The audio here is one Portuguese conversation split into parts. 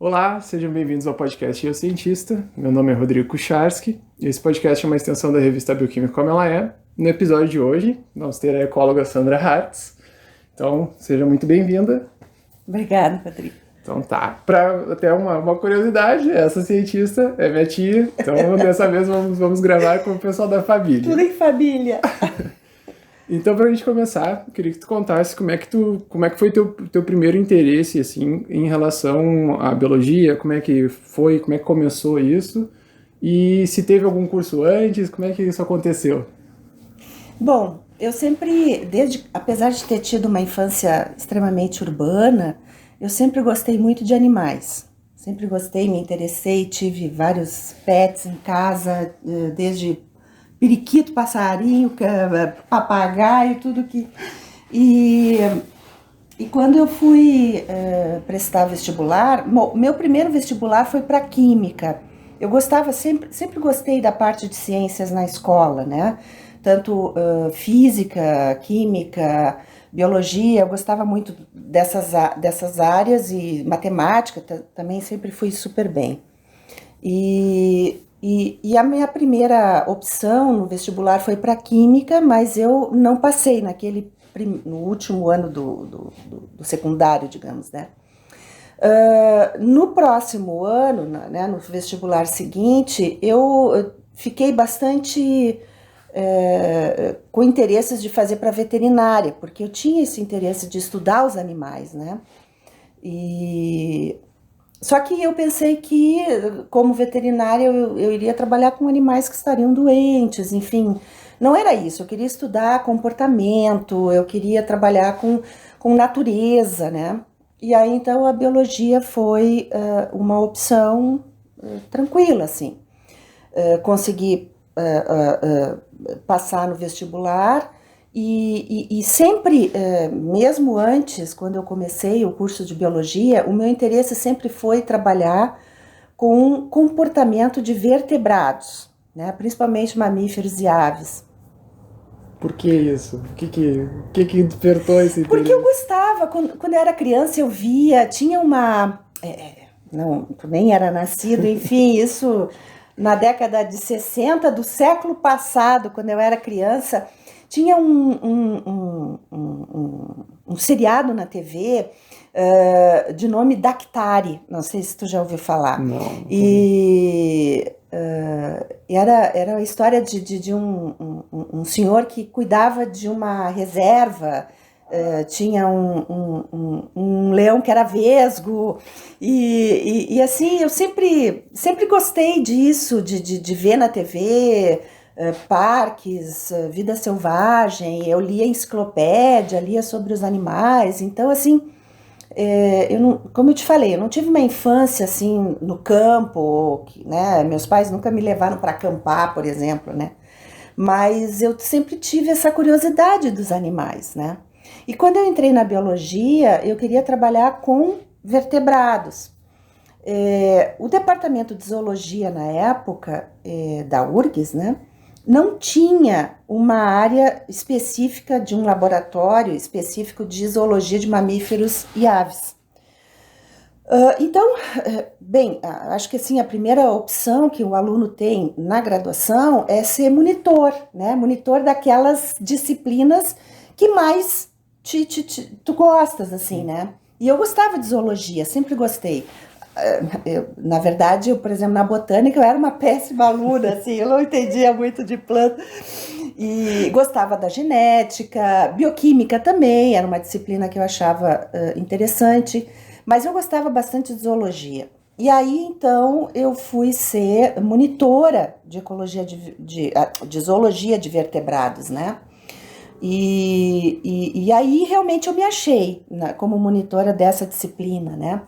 Olá, sejam bem-vindos ao podcast Eu Cientista. Meu nome é Rodrigo Kucharski e esse podcast é uma extensão da revista Bioquímica Como Ela É. No episódio de hoje, vamos ter a ecóloga Sandra Hartz. Então, seja muito bem-vinda. Obrigada, Rodrigo. Então tá, para até uma curiosidade, essa cientista é minha tia, então dessa vez vamos gravar com o pessoal da família. Tudo em família. Então, pra gente começar, eu queria que tu contasse como é que foi teu primeiro interesse, assim, em relação à biologia, como é que começou isso, e se teve algum curso antes, como é que isso aconteceu? Bom, eu sempre, apesar de ter tido uma infância extremamente urbana, eu sempre gostei muito de animais. Sempre gostei, me interessei, tive vários pets em casa, desde periquito, passarinho, papagaio, tudo que... E quando eu fui prestar vestibular, meu primeiro vestibular foi para Química. Eu gostava, sempre gostei da parte de ciências na escola, né? Tanto física, química, biologia, eu gostava muito dessas áreas, e matemática também sempre fui super bem. E a minha primeira opção no vestibular foi para Química, mas eu não passei no último ano do secundário, digamos, né? No próximo ano, né, no vestibular seguinte, eu fiquei bastante com interesses de fazer para veterinária, porque eu tinha esse interesse de estudar os animais, né? Só que eu pensei que, como veterinária, eu iria trabalhar com animais que estariam doentes, enfim. Não era isso, eu queria estudar comportamento, eu queria trabalhar com natureza, né? E aí, então, a biologia foi uma opção tranquila, assim. Consegui passar no vestibular e sempre, mesmo antes, quando eu comecei o curso de biologia, o meu interesse sempre foi trabalhar com comportamento de vertebrados, né? Principalmente mamíferos e aves. Por que isso? O que despertou esse interesse? Porque eu gostava, quando eu era criança eu via, tinha uma... não, tu nem era nascido, enfim, isso na década de 60 do século passado, quando eu era criança, tinha um seriado na TV de nome Daktari, não sei se tu já ouviu falar. Não. E era a história de um senhor que cuidava de uma reserva. Tinha um leão que era vesgo, e assim, eu sempre gostei disso, de ver na TV parques, vida selvagem. Eu lia enciclopédia, lia sobre os animais, então assim, como eu te falei, eu não tive uma infância assim no campo, né? Meus pais nunca me levaram para acampar, por exemplo, né? Mas eu sempre tive essa curiosidade dos animais, né? E quando eu entrei na biologia, eu queria trabalhar com vertebrados. O departamento de zoologia na época, da URGS, né, não tinha uma área específica de um laboratório específico de zoologia de mamíferos e aves. Então, bem, acho que assim, a primeira opção que o aluno tem na graduação é ser monitor, né? Monitor daquelas disciplinas que mais tu gostas, assim, né? E eu gostava de zoologia, sempre gostei. Na verdade, por exemplo, na botânica eu era uma péssima aluna, assim, eu não entendia muito de planta. E gostava da genética, bioquímica também, era uma disciplina que eu achava interessante, mas eu gostava bastante de zoologia. E aí, então, eu fui ser monitora de ecologia de zoologia de vertebrados, né? E aí realmente eu me achei, né, como monitora dessa disciplina, né?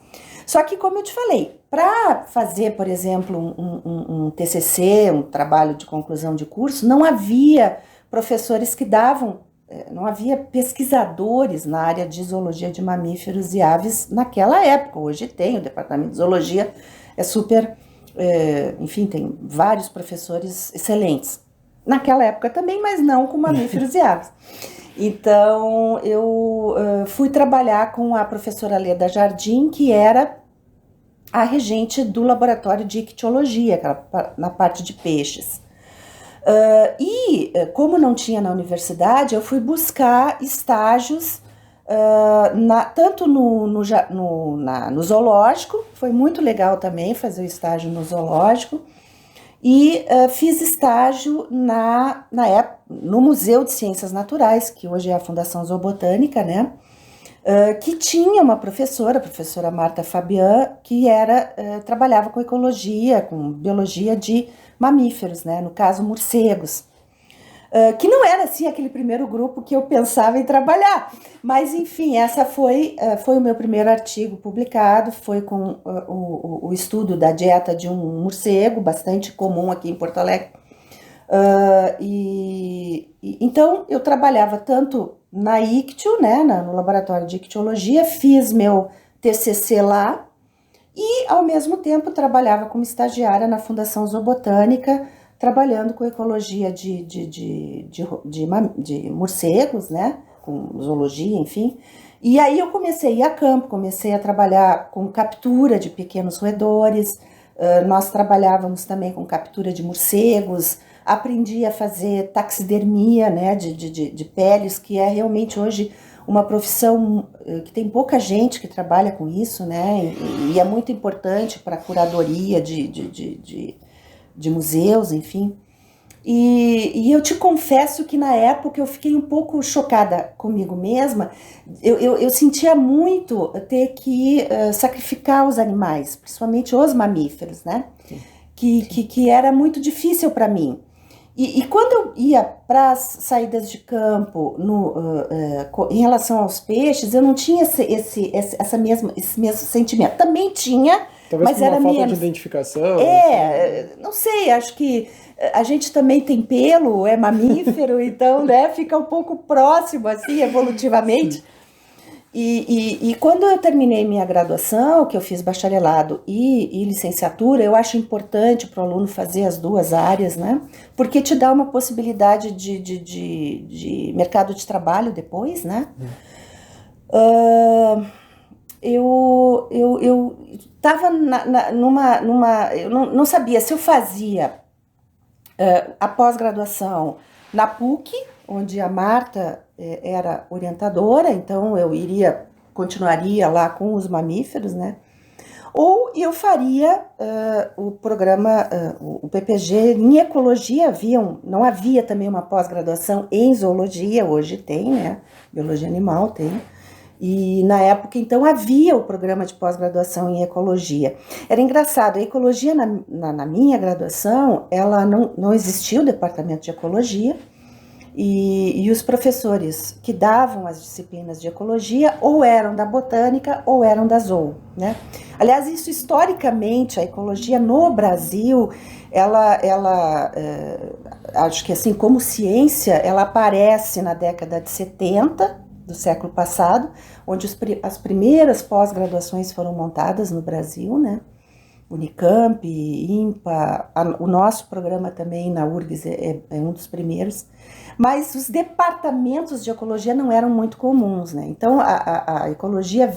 Só que, como eu te falei, para fazer, por exemplo, um TCC, um trabalho de conclusão de curso, não havia professores que davam, não havia pesquisadores na área de zoologia de mamíferos e aves naquela época. Hoje tem, o departamento de zoologia é super, enfim, tem vários professores excelentes. Naquela época também, mas não com mamíferos e aves. Então, eu fui trabalhar com a professora Leda Jardim, que era a regente do laboratório de ictiologia, na parte de peixes. Como não tinha na universidade, eu fui buscar estágios tanto no zoológico, foi muito legal também fazer o estágio no zoológico, e fiz estágio no Museu de Ciências Naturais, que hoje é a Fundação Zoobotânica, né? Que tinha uma professora, a professora Marta Fabian, que trabalhava com ecologia, com biologia de mamíferos, né? No caso, morcegos. Que não era assim aquele primeiro grupo que eu pensava em trabalhar, mas enfim, essa foi o meu primeiro artigo publicado, foi com o estudo da dieta de um morcego, bastante comum aqui em Porto Alegre. Então eu trabalhava tanto na ICTIO, né, no laboratório de ictiologia, fiz meu TCC lá e ao mesmo tempo trabalhava como estagiária na Fundação Zoobotânica, trabalhando com ecologia de morcegos, né, com zoologia, enfim. E aí eu comecei a ir a campo, comecei a trabalhar com captura de pequenos roedores, nós trabalhávamos também com captura de morcegos, aprendi a fazer taxidermia, né, de peles, que é realmente hoje uma profissão que tem pouca gente que trabalha com isso, né, e é muito importante para a curadoria de museus, enfim. E eu te confesso que na época eu fiquei um pouco chocada comigo mesma. Eu sentia muito ter que sacrificar os animais, principalmente os mamíferos, né? Que era muito difícil para mim. E quando eu ia para as saídas de campo em relação aos peixes, eu não tinha esse mesmo sentimento. Também tinha, Talvez mas por uma era falta menos. de identificação. Não sei, acho que a gente também tem pelo, é mamífero, então, né, fica um pouco próximo, assim, evolutivamente. Sim. E quando eu terminei minha graduação, que eu fiz bacharelado e licenciatura, eu acho importante para o aluno fazer as duas áreas, né? Porque te dá uma possibilidade de mercado de trabalho depois, né? Eu estava eu não sabia se eu fazia a pós-graduação na PUC, onde a Marta era orientadora, então eu continuaria lá com os mamíferos, né? Ou eu faria o programa, o PPG em ecologia, não havia também uma pós-graduação em zoologia, hoje tem, né? Biologia animal tem. E na época, então, havia o programa de pós-graduação em ecologia. Era engraçado, a ecologia na minha graduação, ela não existia o departamento de ecologia, e os professores que davam as disciplinas de ecologia ou eram da botânica ou eram da zoo, né? Aliás, isso historicamente, a ecologia no Brasil, acho que assim, como ciência, ela aparece na década de 70 do século passado, onde as primeiras pós-graduações foram montadas no Brasil, né? Unicamp, IMPA, o nosso programa também na URGS é um dos primeiros, mas os departamentos de ecologia não eram muito comuns, né? Então a ecologia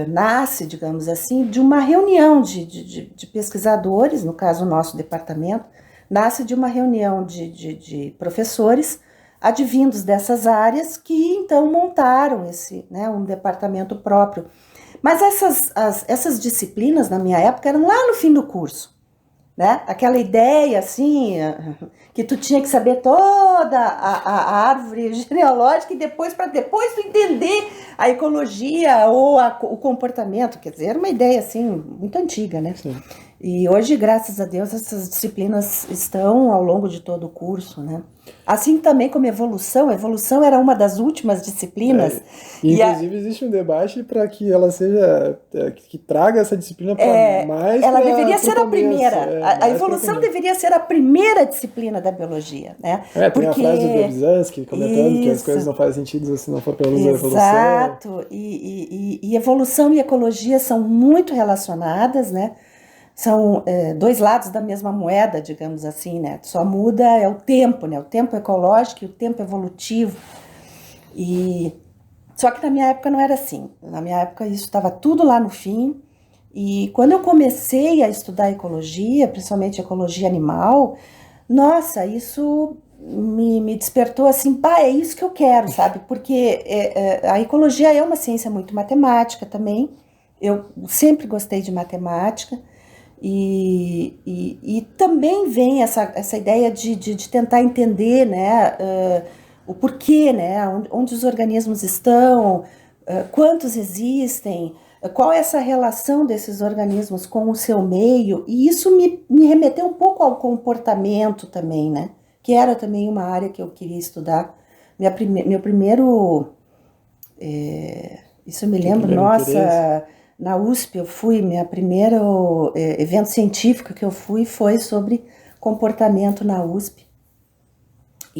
nasce, digamos assim, de uma reunião de pesquisadores, no caso o nosso departamento, nasce de uma reunião de professores advindos dessas áreas que então montaram um departamento próprio. Mas essas disciplinas, na minha época, eram lá no fim do curso, né? Aquela ideia, assim, que tu tinha que saber toda a árvore genealógica e para depois tu entender a ecologia ou o comportamento. Quer dizer, era uma ideia, assim, muito antiga, né? Sim. E hoje, graças a Deus, essas disciplinas estão ao longo de todo o curso, né? Assim também como evolução era uma das últimas disciplinas. Inclusive existe um debate para que ela seja, que traga essa disciplina para mais. Ela deveria ser a primeira. A evolução deveria ser a primeira disciplina da biologia, né? Tem a frase do Brzezinski comentando que as coisas não fazem sentido se não for pela luz da evolução. Exato. E evolução e ecologia são muito relacionadas, né? São dois lados da mesma moeda, digamos assim, né? Só muda o tempo, né? O tempo ecológico e o tempo evolutivo. Só que na minha época não era assim. Na minha época isso estava tudo lá no fim. E quando eu comecei a estudar ecologia, principalmente ecologia animal, nossa, isso me despertou assim, pá, é isso que eu quero, sabe? Porque a ecologia é uma ciência muito matemática também. Eu sempre gostei de matemática. E também vem essa ideia de tentar entender, né, o porquê, né, onde os organismos estão, quantos existem, qual é essa relação desses organismos com o seu meio, e isso me remeteu um pouco ao comportamento também, né, que era também uma área que eu queria estudar. Meu primeiro, isso eu me Teu lembro, primeiro interesse? nossa, na USP eu fui, meu primeiro evento científico que eu fui foi sobre comportamento na USP.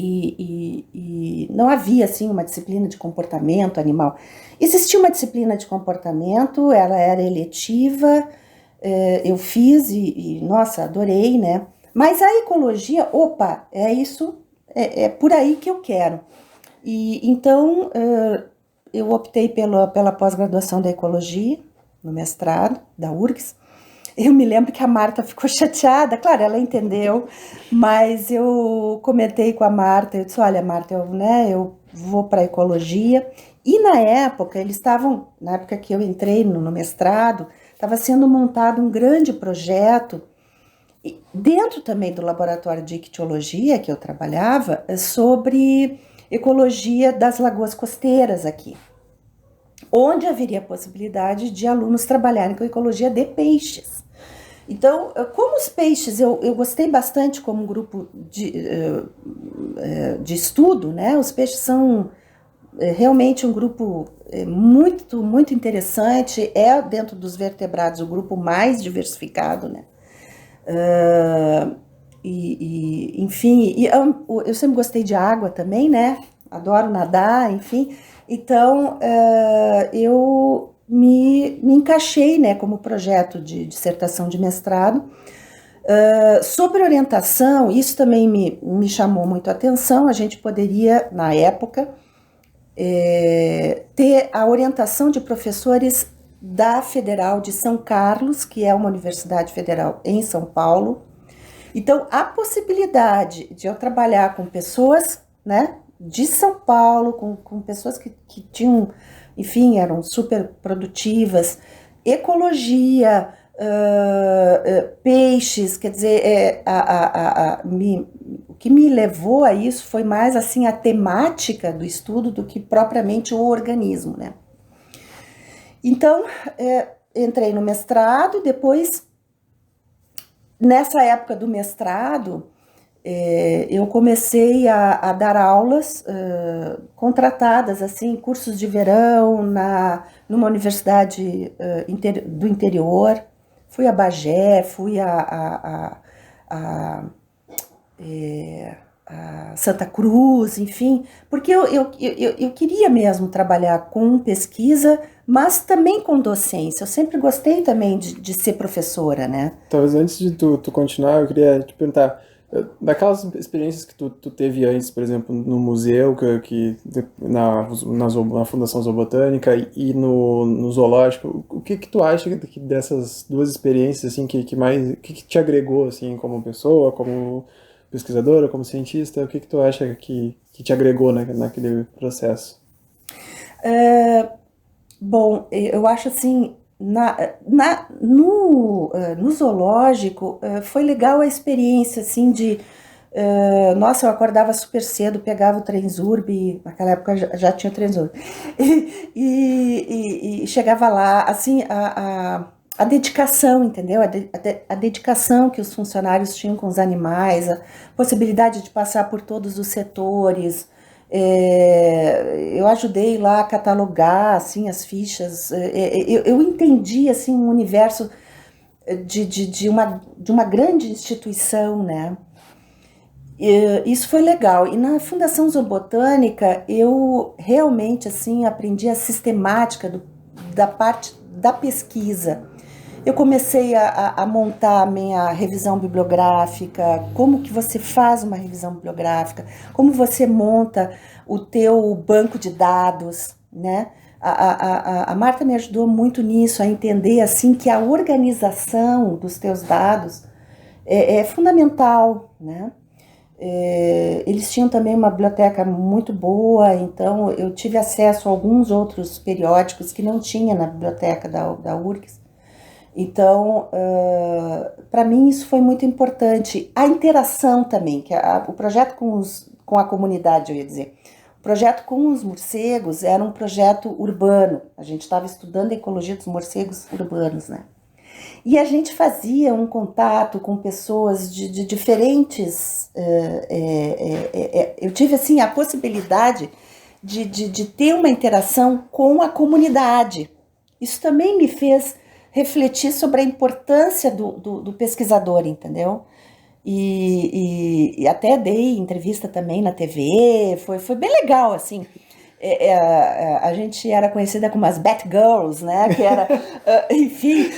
E não havia, assim, uma disciplina de comportamento animal. Existia uma disciplina de comportamento, ela era eletiva, eu fiz nossa, adorei, né? Mas a ecologia, opa, é isso, é por aí que eu quero. E então eu optei pela pós-graduação da ecologia, no mestrado, da URGS. Eu me lembro que a Marta ficou chateada, claro, ela entendeu, mas eu comentei com a Marta, eu disse, olha, Marta, eu vou para a ecologia. E na época, na época que eu entrei no mestrado, estava sendo montado um grande projeto, dentro também do laboratório de ictiologia que eu trabalhava, sobre ecologia das lagoas costeiras aqui, onde haveria a possibilidade de alunos trabalharem com ecologia de peixes. Então, como os peixes, eu gostei bastante como grupo de estudo, né? Os peixes são realmente um grupo muito, muito interessante, é dentro dos vertebrados o grupo mais diversificado, né? Enfim, eu sempre gostei de água também, né? Adoro nadar, enfim. Então, eu me encaixei, né, como projeto de dissertação de mestrado. Sobre orientação, isso também me chamou muito a atenção. A gente poderia, na época, ter a orientação de professores da Federal de São Carlos, que é uma universidade federal em São Paulo. Então, a possibilidade de eu trabalhar com pessoas, né, de São Paulo, com pessoas que tinham, enfim, eram super produtivas, ecologia, peixes, quer dizer, o que me levou a isso foi mais assim a temática do estudo do que propriamente o organismo, né? Então, entrei no mestrado, depois, nessa época do mestrado, eu comecei a dar aulas contratadas, assim, cursos de verão numa universidade do interior. Fui a Bagé, fui a Santa Cruz, enfim, porque eu queria mesmo trabalhar com pesquisa, mas também com docência. Eu sempre gostei também de ser professora, né? Talvez antes de tu continuar, eu queria te perguntar, daquelas experiências que tu teve antes, por exemplo, no museu, na Fundação Zoobotânica e no zoológico, o que tu acha dessas duas experiências, assim, que te agregou, assim, como pessoa, como pesquisadora, como cientista, o que tu acha que te agregou naquele processo? Bom, eu acho assim, no zoológico foi legal a experiência assim nossa, eu acordava super cedo, pegava o Trenzurb, naquela época já tinha o Trenzurb, e chegava lá, assim, a dedicação, entendeu? A dedicação que os funcionários tinham com os animais, a possibilidade de passar por todos os setores. Eu ajudei lá a catalogar, assim, as fichas. Eu entendi, assim, um universo de uma grande instituição, né? Isso foi legal. E na Fundação Zoobotânica, eu realmente, assim, aprendi a sistemática da parte da pesquisa. Eu comecei a montar a minha revisão bibliográfica, como que você faz uma revisão bibliográfica, como você monta o teu banco de dados, né? A Marta me ajudou muito nisso, a entender assim que a organização dos teus dados é fundamental, né? Eles tinham também uma biblioteca muito boa, então eu tive acesso a alguns outros periódicos que não tinha na biblioteca da URGS. Então, para mim isso foi muito importante. A interação também, que o projeto com a comunidade, eu ia dizer. O projeto com os morcegos era um projeto urbano. A gente estava estudando a ecologia dos morcegos urbanos, né? E a gente fazia um contato com pessoas de diferentes... eu tive, assim, a possibilidade de ter uma interação com a comunidade. Isso também me fez refletir sobre a importância do pesquisador, entendeu? E até dei entrevista também na TV, foi bem legal, assim. A gente era conhecida como as Batgirls, né? Que era, enfim,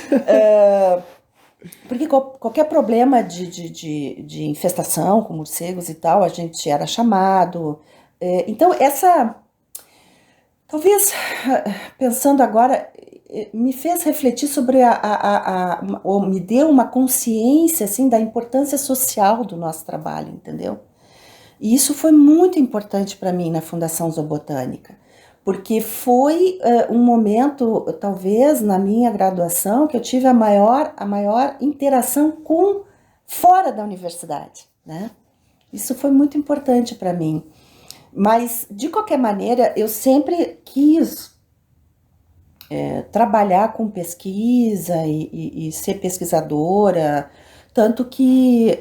porque qualquer problema de infestação com morcegos e tal, a gente era chamado. Então, talvez, pensando agora, me fez refletir sobre ou me deu uma consciência, assim, da importância social do nosso trabalho, entendeu? E isso foi muito importante para mim na Fundação Zoobotânica, porque foi um momento, talvez, na minha graduação, que eu tive a maior interação com fora da universidade, né? Isso foi muito importante para mim. Mas, de qualquer maneira, eu sempre quis trabalhar com pesquisa e ser pesquisadora, tanto que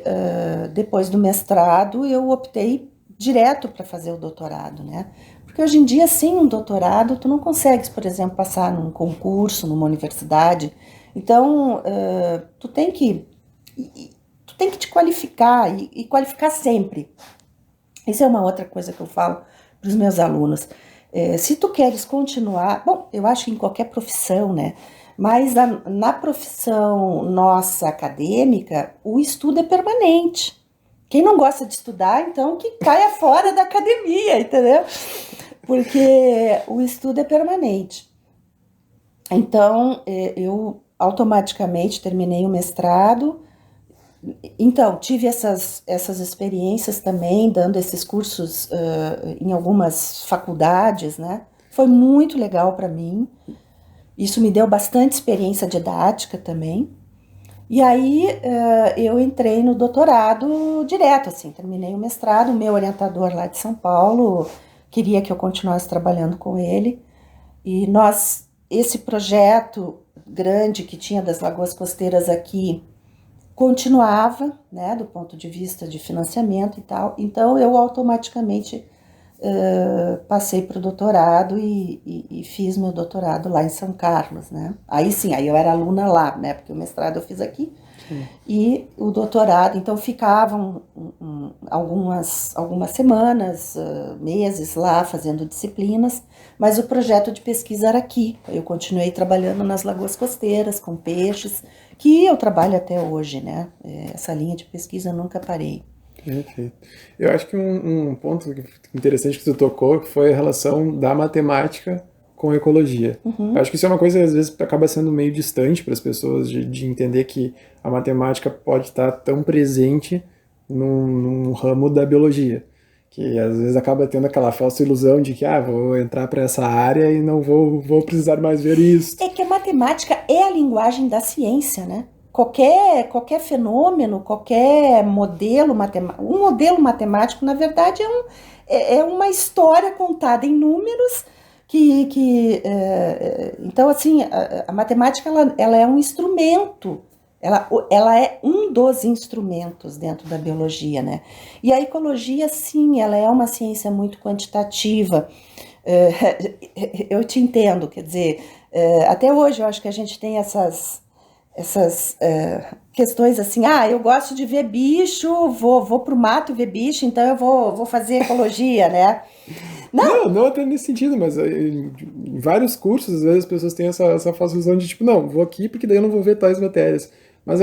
depois do mestrado eu optei direto para fazer o doutorado, né? Porque hoje em dia, sem um doutorado, tu não consegues, por exemplo, passar num concurso, numa universidade. Então, tu tem que te qualificar e qualificar sempre. Isso é uma outra coisa que eu falo para os meus alunos. Se tu queres continuar, bom, eu acho que em qualquer profissão, né? Mas na profissão nossa acadêmica, o estudo é permanente. Quem não gosta de estudar, então que caia fora da academia, entendeu? Porque o estudo é permanente. Então, eu automaticamente terminei o mestrado. Então, tive essas experiências também, dando esses cursos em algumas faculdades, né? Foi muito legal para mim. Isso me deu bastante experiência didática também. E aí eu entrei no doutorado direto, assim, terminei o mestrado. O meu orientador lá de São Paulo queria que eu continuasse trabalhando com ele. E esse projeto grande que tinha das Lagoas Costeiras aqui, continuava, né, do ponto de vista de financiamento e tal. Então, eu automaticamente passei para o doutorado e fiz meu doutorado lá em São Carlos, né? Aí sim, aí eu era aluna lá, né? Porque o mestrado eu fiz aqui. Sim. E o doutorado, então ficavam algumas semanas, meses lá fazendo disciplinas, mas o projeto de pesquisa era aqui. Eu continuei trabalhando nas Lagoas Costeiras, com peixes, que eu trabalho até hoje, né? Essa linha de pesquisa eu nunca parei. Perfeito. Eu acho que um ponto interessante que tu tocou que foi a relação da matemática com a ecologia. Eu acho que isso é uma coisa que às vezes acaba sendo meio distante para as pessoas de entender que a matemática pode estar tão presente num ramo da biologia, que às vezes acaba tendo aquela falsa ilusão de que vou entrar para essa área e não vou precisar mais ver isso. É que a matemática é a linguagem da ciência, né? Qualquer fenômeno, qualquer modelo matemático, um modelo matemático, na verdade, é uma história contada em números então, assim, a matemática, ela é um instrumento, ela é um dos instrumentos dentro da biologia, né? E a ecologia, sim, ela é uma ciência muito quantitativa. Eu te entendo, quer dizer, até hoje eu acho que a gente tem essas questões assim, eu gosto de ver bicho, vou pro mato ver bicho, então eu vou fazer ecologia, né? Não até nesse sentido, mas em vários cursos, às vezes as pessoas têm essa falsa ilusão de tipo, não, vou aqui porque daí eu não vou ver tais matérias. Mas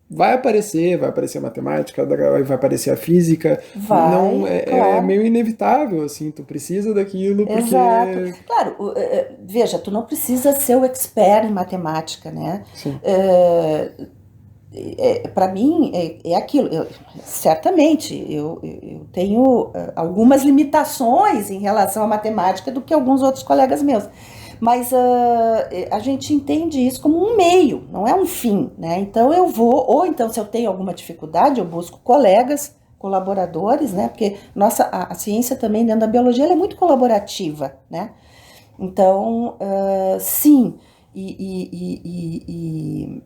vai aparecer a matemática, vai aparecer a física, não Vai, é claro. meio inevitável, assim, tu precisa daquilo Exato. porque... Claro, veja, tu não precisa ser o expert em matemática, né? Sim, Para mim, é aquilo. Certamente, eu tenho algumas limitações em relação à matemática do que alguns outros colegas meus. Mas a gente entende isso como um meio, não é um fim, né? Então eu vou, ou então se eu tenho alguma dificuldade, eu busco colegas, colaboradores, né? Porque a ciência também dentro da biologia ela é muito colaborativa, né? Então, sim, e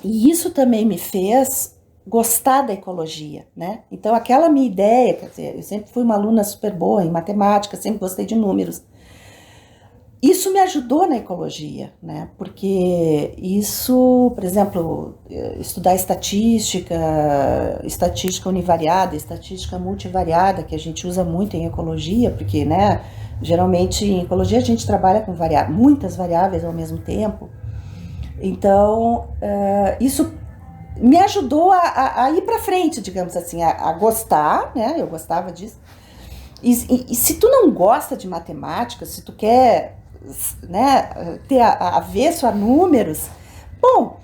isso também me fez gostar da ecologia, né? Então, aquela minha ideia, quer dizer, eu sempre fui uma aluna super boa em matemática, sempre gostei de números. Isso me ajudou na ecologia, né? Porque isso, por exemplo, estudar estatística univariada, estatística multivariada, que a gente usa muito em ecologia, porque, né, geralmente em ecologia a gente trabalha com muitas variáveis ao mesmo tempo. Então, isso me ajudou a ir para frente, digamos assim, a gostar, né? Eu gostava disso. E se tu não gosta de matemática, se tu quer, né, ter avesso a números, bom,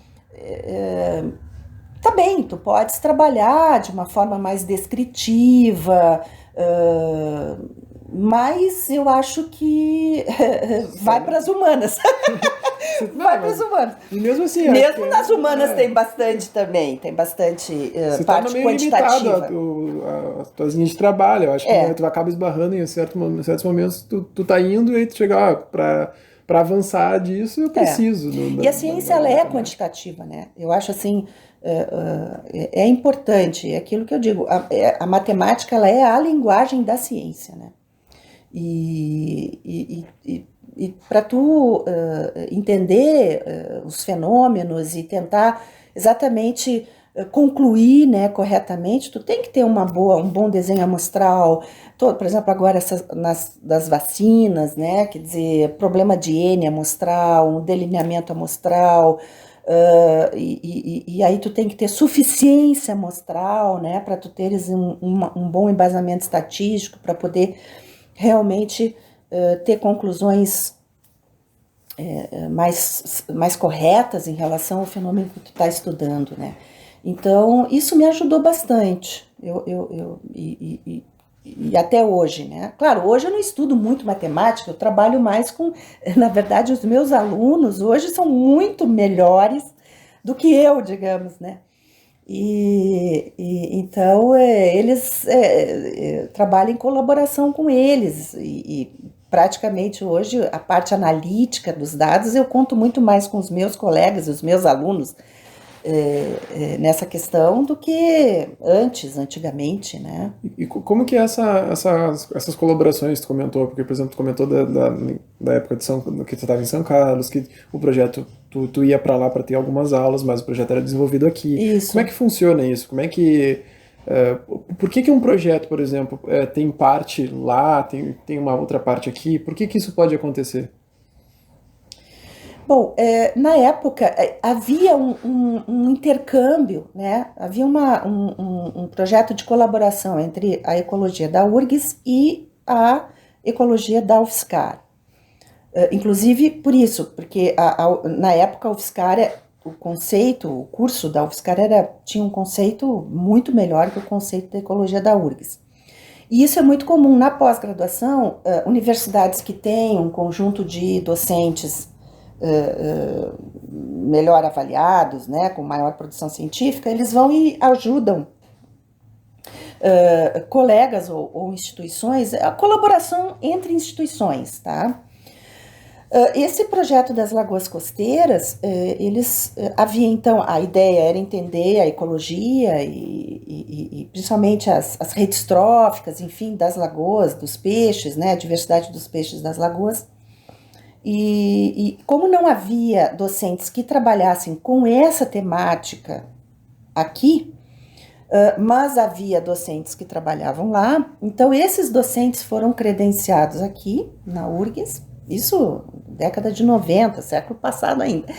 tá bem, tu podes trabalhar de uma forma mais descritiva, mas eu acho que vai para as humanas. Vai para as humanas. E mesmo assim, acho Mesmo que nas humanas tem bastante também, tem bastante se torna parte meio limitado quantitativa. as tuas linhas de trabalho. Eu acho que É, tu acaba esbarrando em certos momentos, tu tá indo e aí tu chega, para avançar disso, eu é. preciso E a ciência ela da é matemática. quantitativa, né? Eu acho assim, é importante, é aquilo que eu digo, a matemática ela é a linguagem da ciência, né? E para tu entender os fenômenos e tentar exatamente concluir, né, corretamente, tu tem que ter um bom desenho amostral. Por exemplo, agora das vacinas, né, quer dizer, problema de N amostral, um delineamento amostral. E aí tu tem que ter suficiência amostral, né, para tu teres um bom embasamento estatístico para poder realmente ter conclusões mais corretas em relação ao fenômeno que tu está estudando, né? Então, isso me ajudou bastante. E até hoje, né? Claro, hoje eu não estudo muito matemática, eu trabalho mais com... Na verdade, os meus alunos hoje são muito melhores do que eu, digamos, né? Então eles trabalham em colaboração com eles e praticamente hoje a parte analítica dos dados eu conto muito mais com os meus colegas, os meus alunos nessa questão do que antigamente, né? E como que é essas colaborações que tu comentou? Porque, por exemplo, tu comentou da época que tu estava em São Carlos, que o projeto, tu ia para lá para ter algumas aulas, mas o projeto era desenvolvido aqui. Como é Isso. que funciona isso? Como é que... por que um projeto, por exemplo, tem parte lá, tem uma outra parte aqui? Por que isso pode acontecer? Bom, na época havia um intercâmbio, né? Havia um projeto de colaboração entre a ecologia da URGS e a ecologia da UFSCar. Inclusive por isso, porque na época a UFSCar, o curso da UFSCar tinha um conceito muito melhor que o conceito da ecologia da URGS. E isso é muito comum na pós-graduação, universidades que têm um conjunto de docentes melhor avaliados, né, com maior produção científica, eles vão e ajudam colegas ou instituições, a colaboração entre instituições, tá? Esse projeto das Lagoas Costeiras, havia então, a ideia era entender a ecologia e principalmente as redes tróficas, enfim, das lagoas, dos peixes, né, a diversidade dos peixes das lagoas. E como não havia docentes que trabalhassem com essa temática aqui, mas havia docentes que trabalhavam lá, então esses docentes foram credenciados aqui na URGS, isso década de 90, século passado ainda.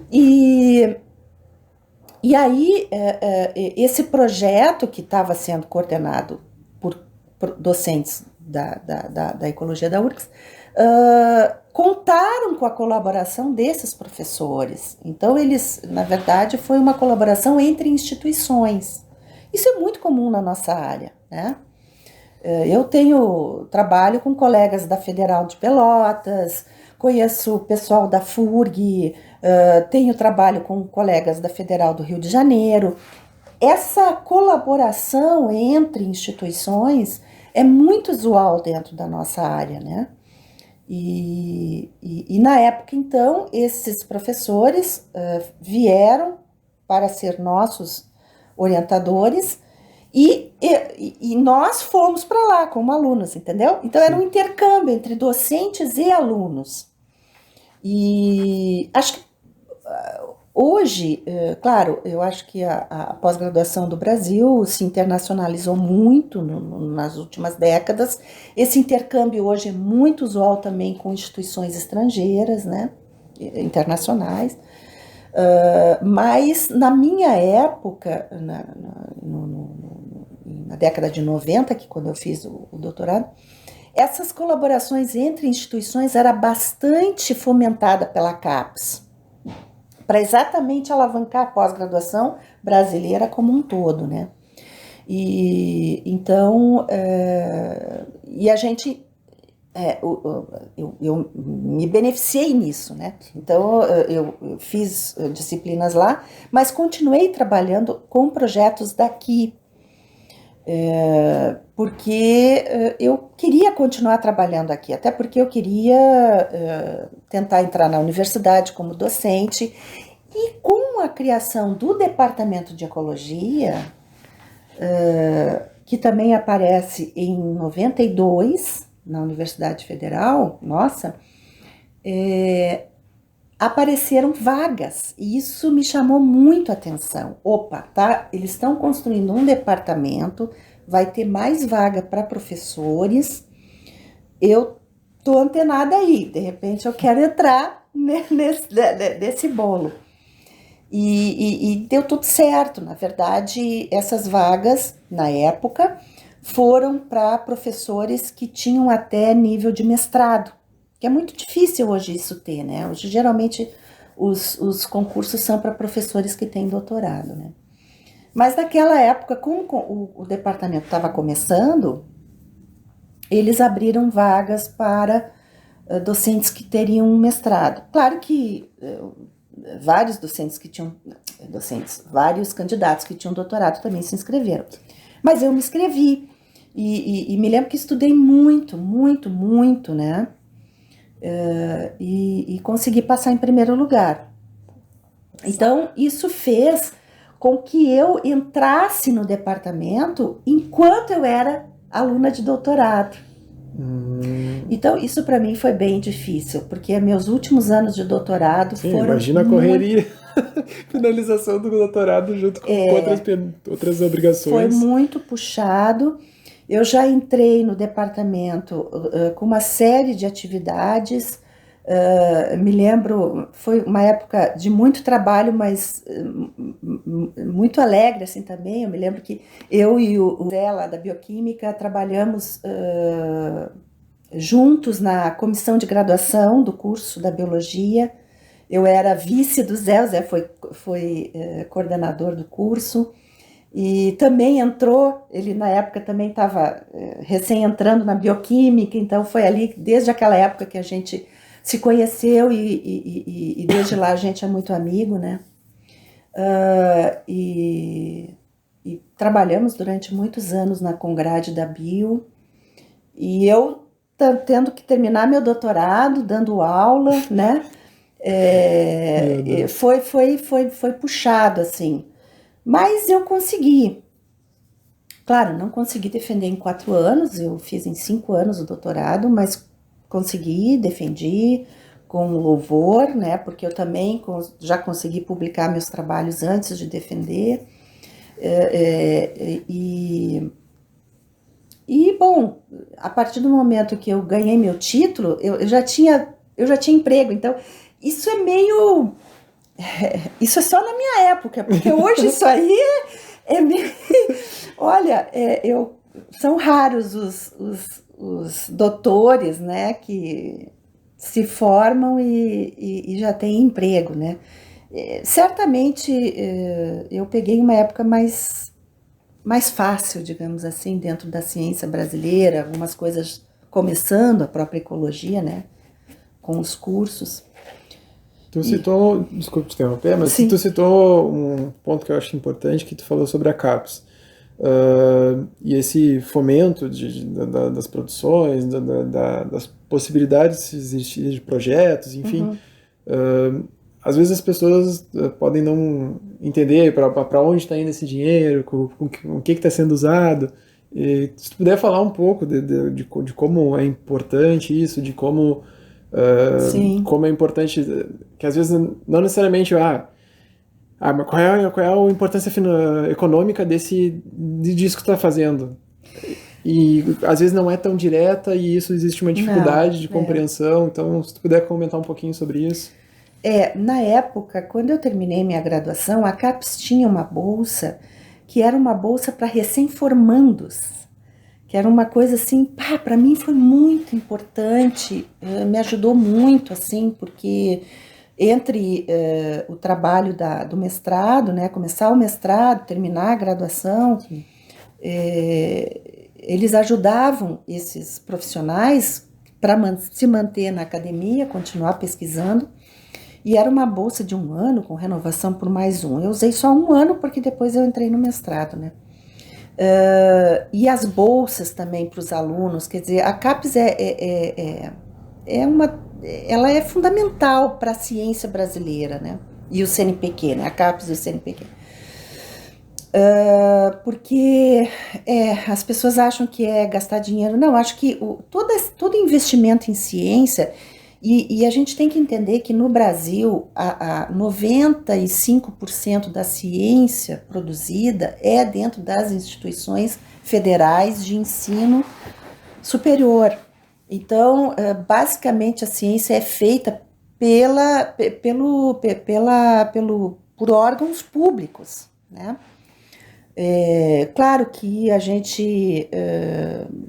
E E aí, esse projeto que estava sendo coordenado por docentes da ecologia da URGS, contaram com a colaboração desses professores. Então, eles, na verdade, foi uma colaboração entre instituições. Isso é muito comum na nossa área, né? Eu trabalho com colegas da Federal de Pelotas, conheço o pessoal da FURG, tenho trabalho com colegas da Federal do Rio de Janeiro. Essa colaboração entre instituições é muito usual dentro da nossa área, né? E na época, então, esses professores vieram para ser nossos orientadores e nós fomos para lá como alunos, entendeu? Então, era um intercâmbio entre docentes e alunos. E acho que hoje, claro, eu acho que a pós-graduação do Brasil se internacionalizou muito nas últimas décadas. Esse intercâmbio hoje é muito usual também com instituições estrangeiras, né, internacionais. Mas na minha época, na década de 90, que quando eu fiz o doutorado, essas colaborações entre instituições era bastante fomentada pela CAPES, para exatamente alavancar a pós-graduação brasileira como um todo, né? E então, e a gente, eu me beneficiei nisso, né? Então, eu fiz disciplinas lá, mas continuei trabalhando com projetos daqui, porque eu queria continuar trabalhando aqui, até porque eu queria tentar entrar na universidade como docente, e com a criação do Departamento de Ecologia, que também aparece em 92, na Universidade Federal, nossa, apareceram vagas, e isso me chamou muito a atenção. Opa, tá? Eles estão construindo um departamento, vai ter mais vaga para professores, eu tô antenada aí, de repente eu quero entrar nesse bolo. E deu tudo certo. Na verdade, essas vagas, na época, foram para professores que tinham até nível de mestrado, que é muito difícil hoje isso ter, né? Hoje, geralmente, os concursos são para professores que têm doutorado, né? Mas naquela época, como o departamento estava começando, eles abriram vagas para docentes que teriam um mestrado. Claro que vários vários candidatos que tinham doutorado também se inscreveram. Mas eu me inscrevi e me lembro que estudei muito, né? E consegui passar em primeiro lugar. Então, isso fez com que eu entrasse no departamento enquanto eu era aluna de doutorado. Então, isso para mim foi bem difícil, porque meus últimos anos de doutorado foram... Imagina a correria, finalização do doutorado junto com outras obrigações. Foi muito puxado. Eu já entrei no departamento com uma série de atividades. Me lembro, foi uma época de muito trabalho, mas muito alegre assim também. Eu me lembro que eu e o Zé lá da Bioquímica trabalhamos juntos na comissão de graduação do curso da Biologia. Eu era vice do Zé, o Zé foi coordenador do curso. E também entrou, ele na época também estava recém entrando na Bioquímica, então foi ali, desde aquela época que a gente se conheceu e desde lá a gente é muito amigo, né? E trabalhamos durante muitos anos na Congrade da Bio, e eu tendo que terminar meu doutorado, dando aula, né? Foi puxado, assim. Mas eu consegui. Claro, não consegui defender em 4 anos, eu fiz em 5 anos o doutorado, mas consegui, defendi com louvor, né? Porque eu também já consegui publicar meus trabalhos antes de defender. Bom, a partir do momento que eu ganhei meu título, eu já tinha emprego. Então, isso é meio Isso é só na minha época, porque hoje isso aí é meio... Olha, são raros os doutores, né, que se formam e já têm emprego, né? Certamente eu peguei uma época mais fácil, digamos assim, dentro da ciência brasileira, algumas coisas começando, a própria ecologia, né, com os cursos. Tu citou, desculpa te interromper, mas Sim. tu citou um ponto que eu acho importante, que tu falou sobre a CAPES. E esse fomento das produções, das possibilidades de existir de projetos, enfim. Às vezes as pessoas podem não entender para onde está indo esse dinheiro, o que está sendo usado. E se tu puder falar um pouco de como é importante isso, de Sim. como é importante, que às vezes não necessariamente, mas qual é a importância econômica disso que tu está fazendo? E às vezes não é tão direta e isso existe uma Não, dificuldade de compreensão, então se tu puder comentar um pouquinho sobre isso. Na época, quando eu terminei minha graduação, a CAPES tinha uma bolsa que era uma bolsa para recém-formandos, que era uma coisa assim, para mim foi muito importante, me ajudou muito, assim, porque entre o trabalho do mestrado, né, começar o mestrado, terminar a graduação, eles ajudavam esses profissionais para se manter na academia, continuar pesquisando. E era uma bolsa de 1 ano, com renovação por mais 1. Eu usei só 1 ano, porque depois eu entrei no mestrado, né? E as bolsas também para os alunos, quer dizer, a CAPES ela é fundamental para a ciência brasileira, né? E o CNPq, né? A CAPES e o CNPq. Porque as pessoas acham que é gastar dinheiro. Não, acho que todo investimento em ciência... E a gente tem que entender que no Brasil, 95% da ciência produzida é dentro das instituições federais de ensino superior. Então, basicamente, a ciência é feita por órgãos públicos, né? Claro que a gente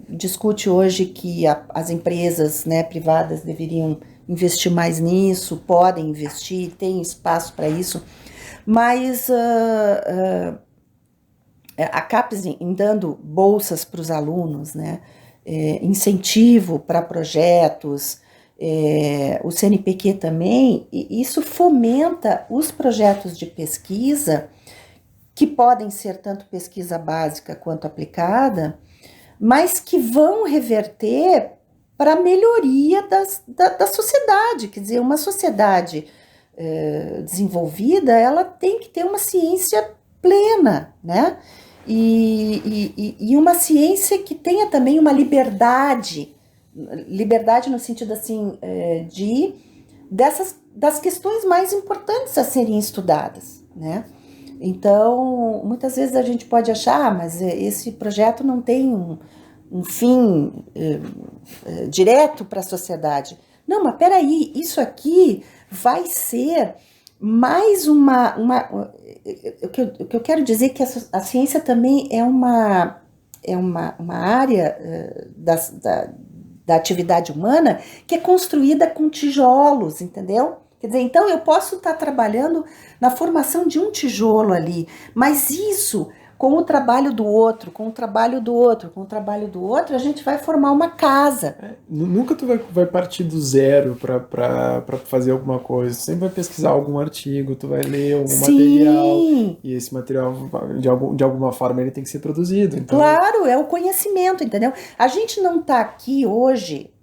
discute hoje que as empresas, né, privadas deveriam investir mais nisso, podem investir, tem espaço para isso, mas a CAPES em dando bolsas para os alunos, né, incentivo para projetos, o CNPq também, e isso fomenta os projetos de pesquisa, que podem ser tanto pesquisa básica quanto aplicada, mas que vão reverter para a melhoria da sociedade. Quer dizer, uma sociedade desenvolvida, ela tem que ter uma ciência plena, né? E uma ciência que tenha também uma liberdade no sentido assim, das questões mais importantes a serem estudadas, né? Então, muitas vezes a gente pode achar, mas esse projeto não tem um fim direto para a sociedade. Não, mas peraí, isso aqui vai ser mais o que eu quero dizer é que a ciência também é uma área da atividade humana que é construída com tijolos, entendeu? Quer dizer, então eu posso estar trabalhando na formação de um tijolo ali, mas isso, com o trabalho do outro, com o trabalho do outro, com o trabalho do outro, a gente vai formar uma casa. Nunca tu vai partir do zero para fazer alguma coisa. Tu sempre vai pesquisar algum artigo, tu vai ler algum material, e esse material, de alguma forma, ele tem que ser produzido. Então... Claro, é o conhecimento, entendeu? A gente não está aqui hoje,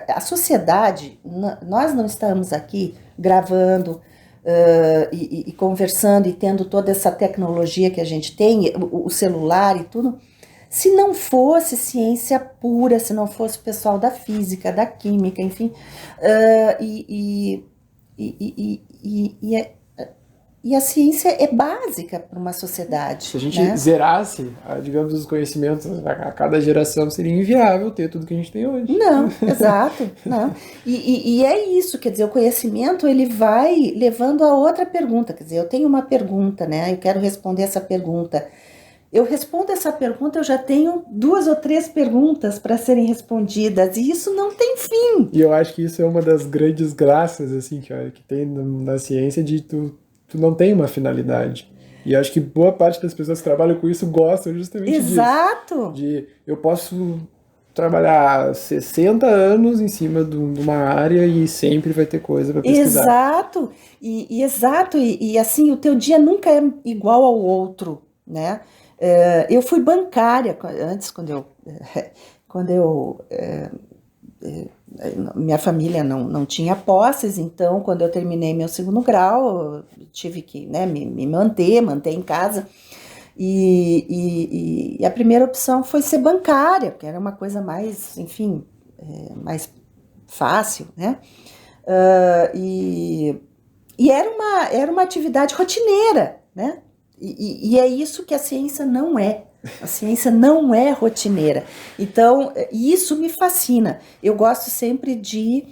a sociedade, nós não estamos aqui gravando e conversando e tendo toda essa tecnologia que a gente tem, o celular e tudo, se não fosse ciência pura, se não fosse o pessoal da física, da química, enfim, e a ciência é básica para uma sociedade. Se a gente né? zerasse, digamos, os conhecimentos a cada geração, seria inviável ter tudo que a gente tem hoje. Não, exato. Não. E é isso, quer dizer, o conhecimento ele vai levando a outra pergunta. Quer dizer, eu tenho uma pergunta, né? Eu quero responder essa pergunta. Eu respondo essa pergunta, eu já tenho 2 ou 3 perguntas para serem respondidas, e isso não tem fim. E eu acho que isso é uma das grandes graças, assim, que tem na ciência, de tu não tem uma finalidade. E acho que boa parte das pessoas que trabalham com isso gostam justamente Exato. disso. Eu posso trabalhar 60 anos em cima de uma área e sempre vai ter coisa para pesquisar. Exato. Exato. E assim, o teu dia nunca é igual ao outro, né? Eu fui bancária antes, quando eu minha família não tinha posses, então quando eu terminei meu 2º grau, eu tive que, né, me manter em casa. E a primeira opção foi ser bancária, porque era uma coisa mais, enfim, mais fácil, né? E era uma atividade rotineira, né? E é isso que a ciência não é. A ciência não é rotineira. Então, isso me fascina. Eu gosto sempre de...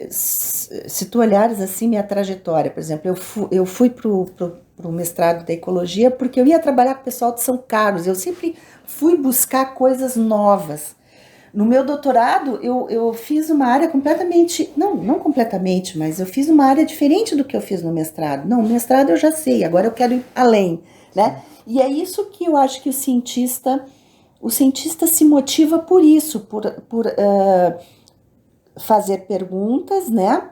Se tu olhares assim minha trajetória, por exemplo, eu fui para o mestrado da ecologia porque eu ia trabalhar com o pessoal de São Carlos. Eu sempre fui buscar coisas novas. No meu doutorado, eu fiz uma área completamente... Não completamente, mas eu fiz uma área diferente do que eu fiz no mestrado. No mestrado eu já sei, agora eu quero ir além, né? E é isso que eu acho que o cientista se motiva por isso, por fazer perguntas, né?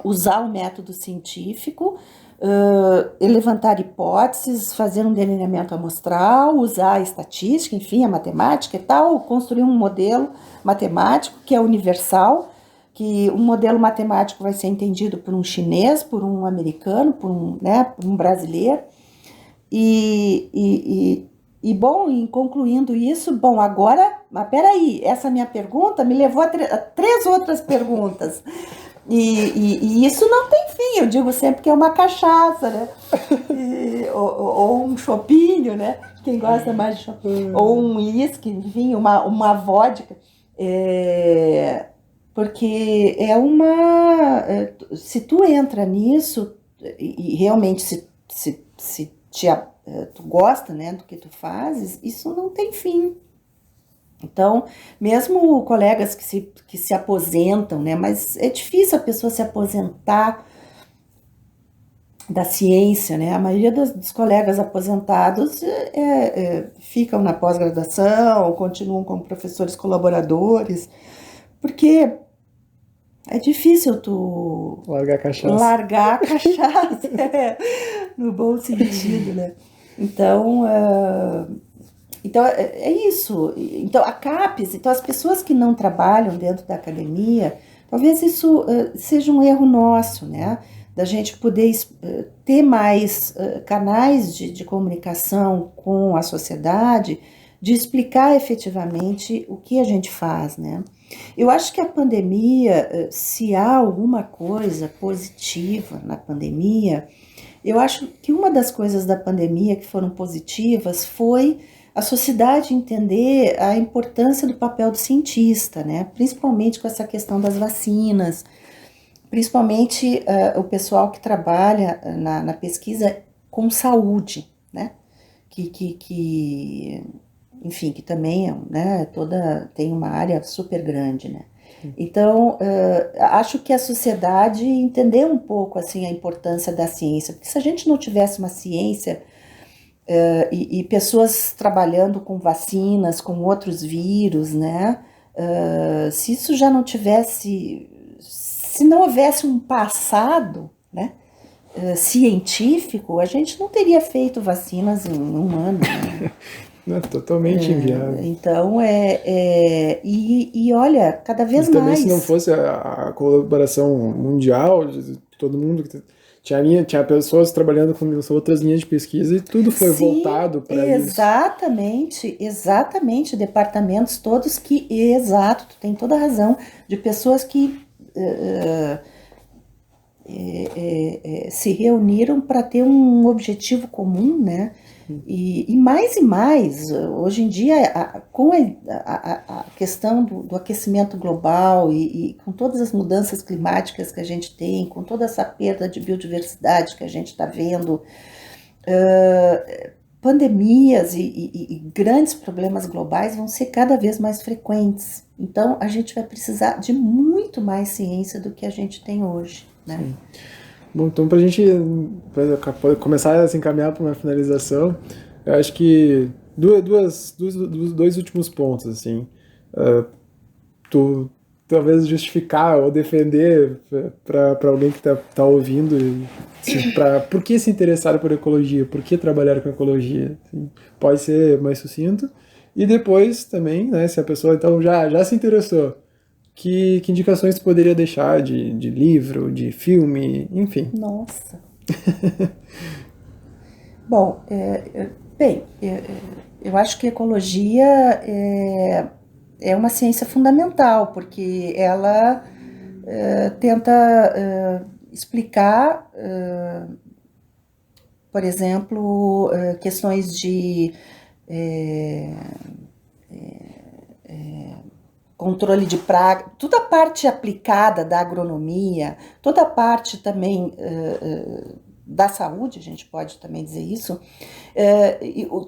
Usar o método científico, levantar hipóteses, fazer um delineamento amostral, usar a estatística, enfim, a matemática e tal, construir um modelo matemático que é universal, que um modelo matemático vai ser entendido por um chinês, por um americano, por um brasileiro. Bom, em concluindo isso, bom, agora, mas peraí, essa minha pergunta me levou a 3 outras perguntas. E isso não tem fim, eu digo sempre que é uma cachaça, né? Ou um chopinho, né? Quem gosta mais de chopinho. Ou um uísque, enfim, uma vodka. Porque se tu entra nisso, e realmente se tu gosta, né, do que tu fazes, isso não tem fim. Então, mesmo colegas que se aposentam, né, mas é difícil a pessoa se aposentar da ciência, né? A maioria dos colegas aposentados ficam na pós-graduação, continuam como professores colaboradores, porque é difícil tu largar a cachaça, no bom sentido, né? Então é isso. Então, a CAPES, então as pessoas que não trabalham dentro da academia, talvez isso seja um erro nosso, né? Da gente poder ter mais canais de comunicação com a sociedade, de explicar efetivamente o que a gente faz, né? Eu acho que a pandemia, se há alguma coisa positiva na pandemia, eu acho que uma das coisas da pandemia que foram positivas foi a sociedade entender a importância do papel do cientista, né? Principalmente com essa questão das vacinas, principalmente o pessoal que trabalha na pesquisa com saúde, né? Enfim, que também, né, tem uma área super grande, né? Então, acho que a sociedade entendeu um pouco, assim, a importância da ciência, porque se a gente não tivesse uma ciência e pessoas trabalhando com vacinas, com outros vírus, né, se isso já não tivesse, se não houvesse um passado, né, científico, a gente não teria feito vacinas em um ano, né? Não, totalmente inviável. Então, olha, cada vez também mais. Se não fosse a colaboração mundial, de todo mundo, tinha pessoas trabalhando com outras linhas de pesquisa e tudo foi voltado para isso. Exatamente, departamentos todos tu tem toda a razão, de pessoas que se reuniram para ter um objetivo comum, né? E mais, hoje em dia, com a questão do aquecimento global e com todas as mudanças climáticas que a gente tem, com toda essa perda de biodiversidade que a gente está vendo, pandemias e grandes problemas globais vão ser cada vez mais frequentes. Então, a gente vai precisar de muito mais ciência do que a gente tem hoje, né? Sim. Bom, então para a gente começar a se encaminhar para uma finalização, eu acho que dois últimos pontos, assim, tu talvez justificar ou defender para alguém que tá ouvindo, por que se interessar por ecologia, por que trabalhar com ecologia, assim, pode ser mais sucinto. E depois também, né, se a pessoa então já se interessou, que indicações tu poderia deixar de livro, de filme, enfim? Nossa. Bom, bem, eu acho que ecologia é uma ciência fundamental, porque ela tenta explicar, por exemplo, questões de controle de praga, toda a parte aplicada da agronomia, toda a parte também da saúde, a gente pode também dizer isso,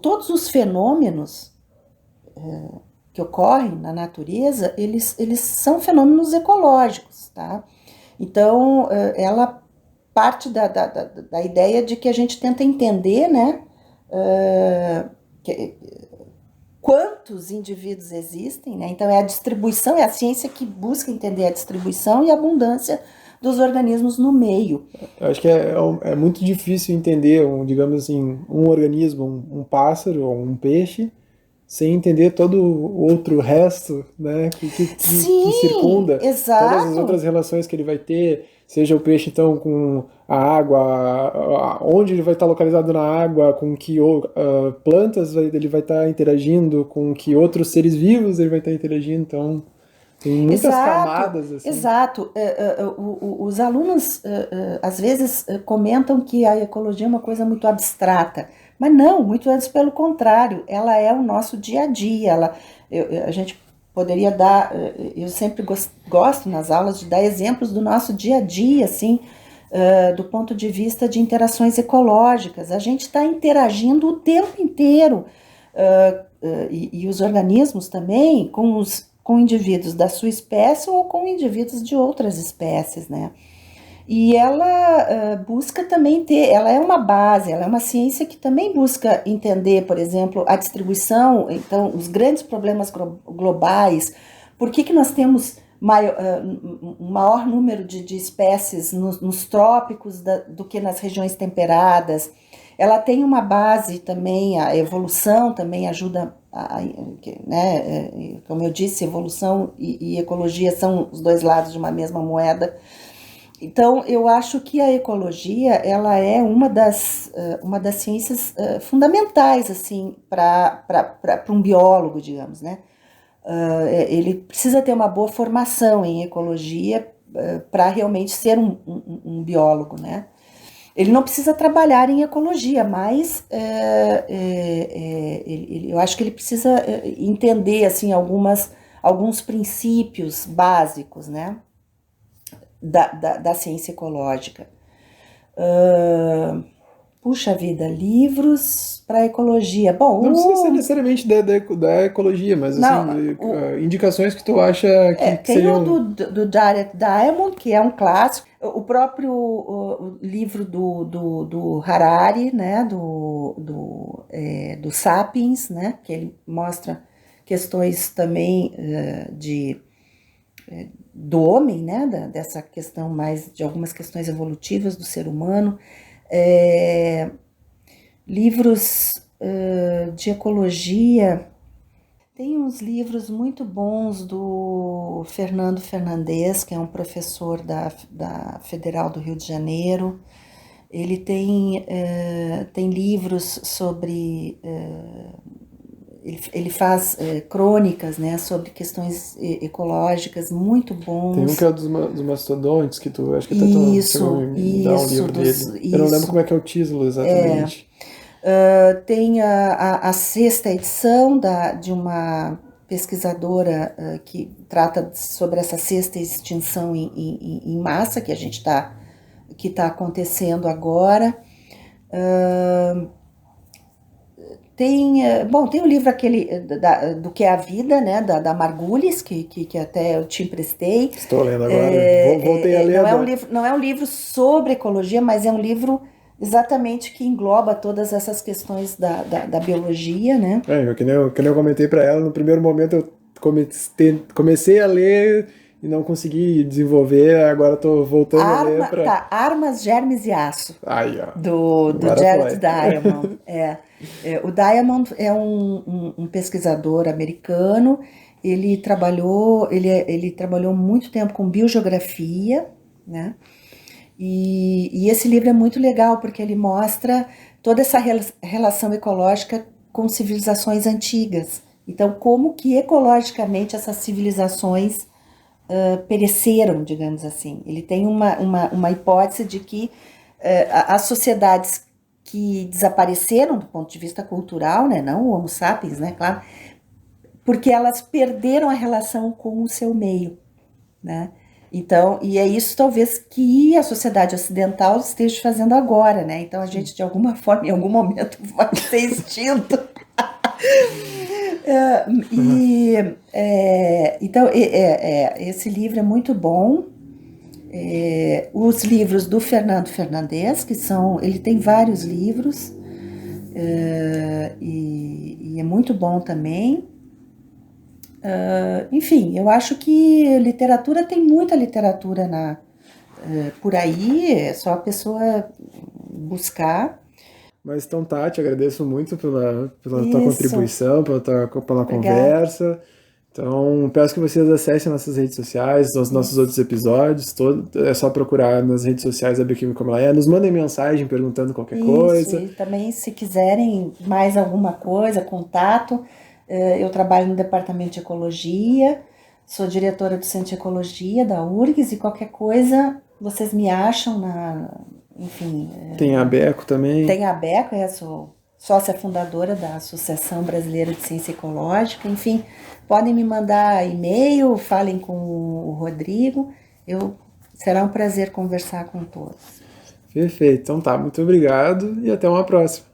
todos os fenômenos que ocorrem na natureza, eles são fenômenos ecológicos, tá? Então, ela parte da ideia de que a gente tenta entender, né, quantos indivíduos existem, né? Então é a distribuição, é a ciência que busca entender a distribuição e a abundância dos organismos no meio. Eu acho que é muito difícil entender, digamos assim, um organismo, um pássaro ou um peixe, sem entender todo o outro resto, né, que circunda, exato. todas as outras relações que ele vai ter, seja o peixe então com a água, onde ele vai estar localizado na água, com que plantas ele vai estar interagindo, com que outros seres vivos ele vai estar interagindo, então tem muitas camadas assim. Exato. Os alunos às vezes comentam que a ecologia é uma coisa muito abstrata, mas não, muito antes pelo contrário, ela é o nosso dia a dia. A gente poderia dar, eu sempre gosto nas aulas de dar exemplos do nosso dia a dia, assim, do ponto de vista de interações ecológicas. A gente está interagindo o tempo inteiro, e os organismos também com indivíduos da sua espécie ou com indivíduos de outras espécies, né? E ela busca também ela é uma base, ela é uma ciência que também busca entender, por exemplo, a distribuição, então, os grandes problemas globais, por que nós temos um maior número de espécies nos trópicos do que nas regiões temperadas. Ela tem uma base também, a evolução também ajuda, né, como eu disse, evolução e ecologia são os dois lados de uma mesma moeda. Então, eu acho que a ecologia, ela é uma das ciências fundamentais, assim, para um biólogo, digamos, né? Ele precisa ter uma boa formação em ecologia para realmente ser um biólogo, né? Ele não precisa trabalhar em ecologia, mas eu acho que ele precisa entender, assim, alguns princípios básicos, né? Da ciência ecológica. Puxa vida, livros para ecologia. Bom, não precisa ser necessariamente da ecologia, mas não, assim, indicações que tu acha que tem seriam... o do Jared Diamond, que é um clássico, o próprio livro do Harari, né, do Sapiens, né, que ele mostra questões também do homem, né, dessa questão mais de algumas questões evolutivas do ser humano, livros de ecologia. Tem uns livros muito bons do Fernando Fernandes, que é um professor da Federal do Rio de Janeiro. Ele tem livros sobre ele faz crônicas, né, sobre questões ecológicas, muito bons. Tem um que é dos mastodontes, que tu acho que até chegou a me dar um livro dele. Eu não lembro como é que é o título exatamente. Tem a sexta edição de uma pesquisadora que trata sobre essa sexta extinção em massa que que está acontecendo agora. Tem o livro aquele do que é a vida, né, da Margulis, que até eu te emprestei. Estou lendo agora, voltei a ler. Não é um livro sobre ecologia, mas é um livro exatamente que engloba todas essas questões da biologia, né? Que nem eu comentei para ela, no primeiro momento eu comecei a ler e não consegui desenvolver, agora estou voltando a ler para... Armas, Germes e Aço, Aí, ó. do Jared Diamond. O Diamond é um pesquisador americano. Ele trabalhou muito tempo com biogeografia, né? E esse livro é muito legal porque ele mostra toda essa relação ecológica com civilizações antigas. Então, como que ecologicamente essas civilizações pereceram, digamos assim. Ele tem uma hipótese de que as sociedades que desapareceram do ponto de vista cultural, né, não o Homo sapiens, né, claro, porque elas perderam a relação com o seu meio, né? Então, e é isso talvez que a sociedade ocidental esteja fazendo agora, né? Então a gente de alguma forma, em algum momento, vai ser extinto. Então, esse livro é muito bom. Os livros do Fernando Fernandes, ele tem vários livros, e é muito bom também. Enfim, eu acho que tem muita literatura por aí, é só a pessoa buscar. Mas então, Tati, agradeço muito pela tua contribuição, pela conversa. Então, peço que vocês acessem nossas redes sociais, os nossos outros episódios. É só procurar nas redes sociais a Bioquímica Como Ela É. Nos mandem mensagem perguntando qualquer coisa. E também, se quiserem mais alguma coisa, contato. Eu trabalho no Departamento de Ecologia, sou diretora do Centro de Ecologia da URGS, e qualquer coisa vocês me acham enfim... Tem a ABECO também. Tem a ABECO, sou sócia fundadora da Associação Brasileira de Ciência Ecológica. Enfim, podem me mandar e-mail, falem com o Rodrigo, será um prazer conversar com todos. Perfeito, então tá, muito obrigado e até uma próxima.